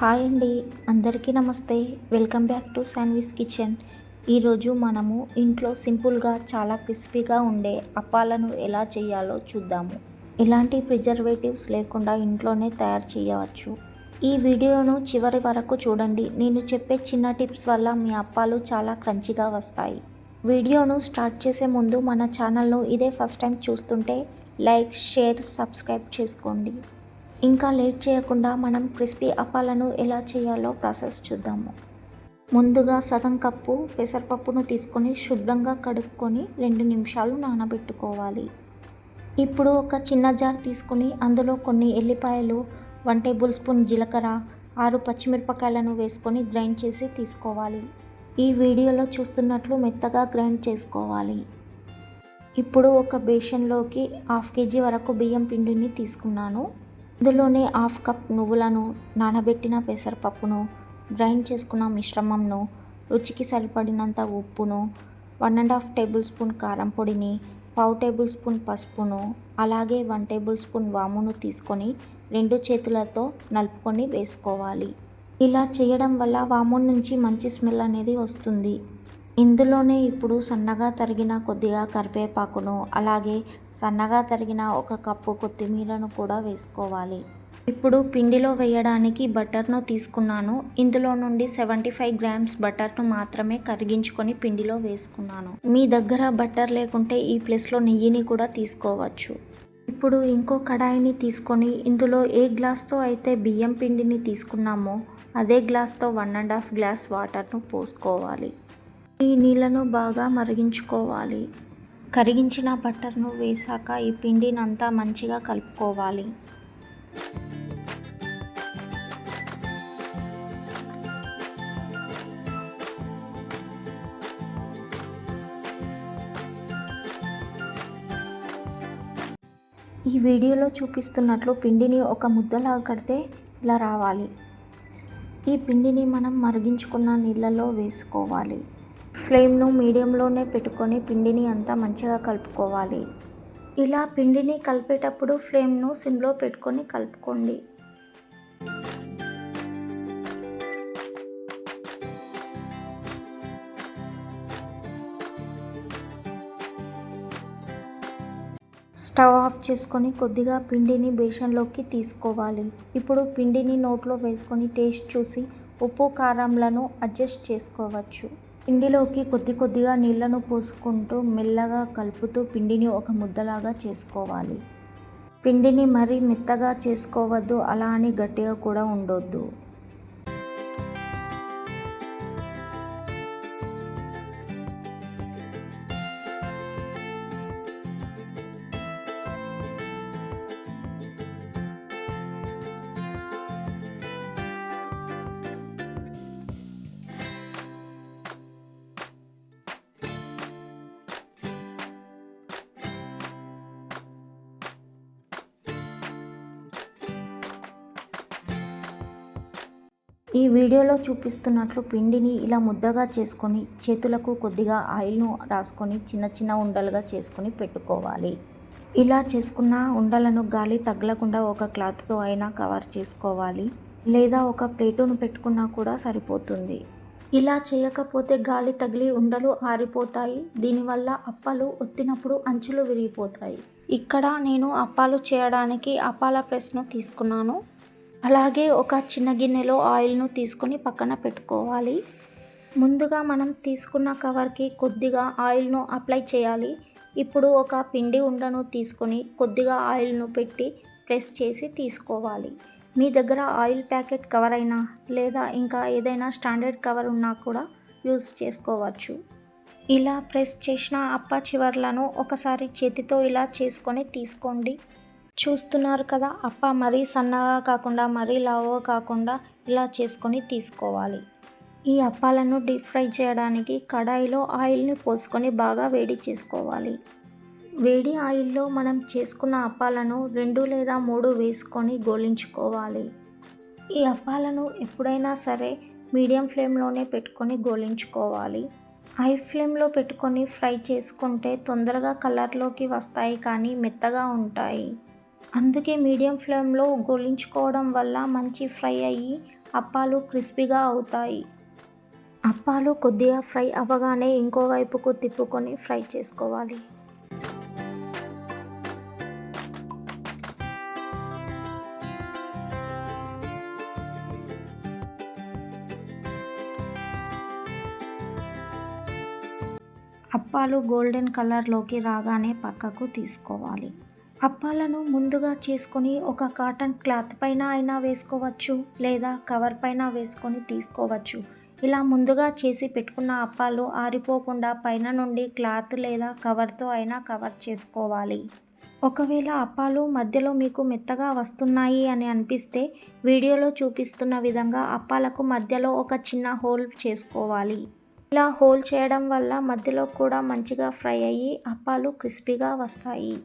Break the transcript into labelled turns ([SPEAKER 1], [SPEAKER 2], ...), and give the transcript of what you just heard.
[SPEAKER 1] Hi అండి, అందరికీ నమస్తే. Welcome back to Sanvi's kitchen. ఈరోజు మనము ఇంట్లో సింపుల్గా చాలా క్రిస్పీగా ఉండే అప్పాలను ఎలా చేయాలో చూద్దాము. ఎలాంటి ప్రిజర్వేటివ్స్ లేకుండా ఇంట్లోనే తయారు చేయవచ్చు. ఈ వీడియోను చివరి వరకు చూడండి. నేను చెప్పే చిన్న టిప్స్ వల్ల మీ అప్పాలు చాలా క్రంచిగా వస్తాయి. వీడియోను స్టార్ట్ చేసే ముందు మన ఛానల్ను ఇదే ఫస్ట్ టైం చూస్తుంటే లైక్, షేర్, సబ్స్క్రైబ్ చేసుకోండి. ఇంకా లేట్ చేయకుండా మనం క్రిస్పీ అప్పాలను ఎలా చేయాలో ప్రాసెస్ చూద్దాము. ముందుగా సగం కప్పు పెసరపప్పును తీసుకొని శుభ్రంగా కడుక్కొని 2 నిమిషాలు నానబెట్టుకోవాలి. ఇప్పుడు ఒక చిన్న జార్ తీసుకొని అందులో కొన్ని ఎల్లిపాయలు, 1 టేబుల్ స్పూన్ జీలకర్ర, 6 పచ్చిమిరపకాయలను వేసుకొని గ్రైండ్ చేసి తీసుకోవాలి. ఈ వీడియోలో చూస్తున్నట్లు మెత్తగా గ్రైండ్ చేసుకోవాలి. ఇప్పుడు ఒక బేషన్లోకి 1/2 కేజీ వరకు బియ్యం పిండిని తీసుకున్నాను. ఇందులోనే 1/2 కప్ నువ్వులను, నానబెట్టిన పెసరపప్పును, గ్రైండ్ చేసుకున్న మిశ్రమంను, రుచికి సరిపడినంత ఉప్పును, 1½ టేబుల్ స్పూన్ కారం పొడిని, 1/2 టేబుల్ స్పూన్ పసుపును, అలాగే 1 టేబుల్ స్పూన్ వామును తీసుకొని 2 చేతులతో నలుపుకొని వేసుకోవాలి. ఇలా చేయడం వల్ల వాము నుంచి మంచి స్మెల్ అనేది వస్తుంది. ఇందులోనే ఇప్పుడు సన్నగా తరిగిన కొద్దిగా కరివేపాకును, అలాగే సన్నగా తరిగిన 1 కప్పు కొత్తిమీరను కూడా వేసుకోవాలి. ఇప్పుడు పిండిలో వేయడానికి బటర్ను తీసుకున్నాను. ఇందులో నుండి 75 గ్రామ్స్ బటర్ను మాత్రమే కరిగించుకొని పిండిలో వేసుకున్నాను. మీ దగ్గర బటర్ లేకుంటే ఈ ప్లేస్లో నెయ్యిని కూడా తీసుకోవచ్చు. ఇప్పుడు ఇంకో కడాయిని తీసుకొని ఇందులో ఏ గ్లాస్తో అయితే బియ్యం పిండిని తీసుకున్నామో అదే గ్లాస్తో 1½ గ్లాస్ వాటర్ను పోసుకోవాలి. ఈ నీళ్ళను బాగా మరిగించుకోవాలి. కరిగించిన బటర్ను వేసాక ఈ పిండినంతా మంచిగా కలుపుకోవాలి. ఈ వీడియోలో చూపిస్తున్నట్లు పిండిని ఒక ముద్దలా కడితే ఇలా రావాలి. ఈ పిండిని మనం మరిగించుకున్న నీళ్ళలో వేసుకోవాలి. ఫ్లేమ్ను మీడియంలోనే పెట్టుకొని పిండిని అంతా మంచిగా కలుపుకోవాలి. ఇలా పిండిని కలిపేటప్పుడు ఫ్లేమ్ను సిమ్లో పెట్టుకొని కలుపుకోండి. స్టవ్ ఆఫ్ చేసుకొని కొద్దిగా పిండిని బేషన్లోకి తీసుకోవాలి. ఇప్పుడు పిండిని నోట్లో వేసుకొని టేస్ట్ చూసి ఉప్పు, కారంలను అడ్జస్ట్ చేసుకోవచ్చు. పిండిలోకి కొద్దిగా నీళ్లను పోసుకుంటూ మెల్లగా కలుపుతూ పిండిని ఒక ముద్దలాగా చేసుకోవాలి. పిండిని మరీ మెత్తగా చేసుకోవద్దు, అలా అని గట్టిగా కూడా ఉండొద్దు. ఈ వీడియోలో చూపిస్తున్నట్లు పిండిని ఇలా ముద్దగా చేసుకొని చేతులకు కొద్దిగా ఆయిల్ను రాసుకొని చిన్న ఉండలుగా చేసుకొని పెట్టుకోవాలి. ఇలా చేసుకున్న ఉండలను గాలి తగలకుండా ఒక క్లాత్తో అయినా కవర్ చేసుకోవాలి, లేదా ఒక ప్లేటును పెట్టుకున్నా కూడా సరిపోతుంది. ఇలా చేయకపోతే గాలి తగిలి ఉండలు ఆరిపోతాయి. దీనివల్ల అప్పాలు ఒత్తినప్పుడు అంచులు విరిగిపోతాయి. ఇక్కడ నేను అప్పాలు చేయడానికి అప్పాల ప్రెస్ను తీసుకున్నాను. అలాగే ఒక చిన్న గిన్నెలో ఆయిల్ను తీసుకొని పక్కన పెట్టుకోవాలి. ముందుగా మనం తీసుకున్న కవర్కి కొద్దిగా ఆయిల్ను అప్లై చేయాలి. ఇప్పుడు ఒక పిండి ఉండను తీసుకొని కొద్దిగా ఆయిల్ను పెట్టి ప్రెస్ చేసి తీసుకోవాలి. మీ దగ్గర ఆయిల్ ప్యాకెట్ కవర్ అయినా లేదా ఇంకా ఏదైనా స్టాండర్డ్ కవర్ ఉన్నా కూడా యూజ్ చేసుకోవచ్చు. ఇలా ప్రెస్ చేసిన అప్ప చివర్లను ఒకసారి చేతితో ఇలా చేసుకొని తీసుకోండి. చూస్తున్నారు కదా, అప్ప మరీ సన్నగా కాకుండా మరీ లావుగా కాకుండా ఇలా చేసుకొని తీసుకోవాలి. ఈ అప్పాలను డీప్ ఫ్రై చేయడానికి కడాయిలో ఆయిల్ని పోసుకొని బాగా వేడి చేసుకోవాలి. వేడి ఆయిల్లో మనం చేసుకున్న అప్పాలను 2 లేదా 3 వేసుకొని గోలించుకోవాలి. ఈ అప్పాలను ఎప్పుడైనా సరే మీడియం ఫ్లేమ్లోనే పెట్టుకొని గోలించుకోవాలి. హై ఫ్లేమ్లో పెట్టుకొని ఫ్రై చేసుకుంటే తొందరగా కలర్లోకి వస్తాయి, కానీ మెత్తగా ఉంటాయి. అందుకే మీడియం ఫ్లేమ్లో గోలించుకోవడం వల్ల మంచి ఫ్రై అయ్యి అప్పాలు క్రిస్పీగా అవుతాయి. అప్పాలు కొద్దిగా ఫ్రై అవ్వగానే ఇంకో వైపుకు తిప్పుకొని ఫ్రై చేసుకోవాలి. అప్పాలు గోల్డెన్ కలర్లోకి రాగానే పక్కకు తీసుకోవాలి. అప్పాలను ముందుగా చేసుకొని ఒక కాటన్ క్లాత్ పైన అయినా వేసుకోవచ్చు, లేదా కవర్ పైన వేసుకొని తీసుకోవచ్చు. ఇలా ముందుగా చేసి పెట్టుకున్న అప్పాలు ఆరిపోకుండా పైన నుండి క్లాత్ లేదా కవర్తో అయినా కవర్ చేసుకోవాలి. ఒకవేళ అప్పాలు మధ్యలో మీకు మెత్తగా వస్తున్నాయి అని అనిపిస్తే వీడియోలో చూపిస్తున్న విధంగా అప్పాలకు మధ్యలో ఒక చిన్న హోల్ చేసుకోవాలి. ఇలా హోల్ చేయడం వల్ల మధ్యలో కూడా మంచిగా ఫ్రై అయ్యి అప్పాలు క్రిస్పీగా వస్తాయి.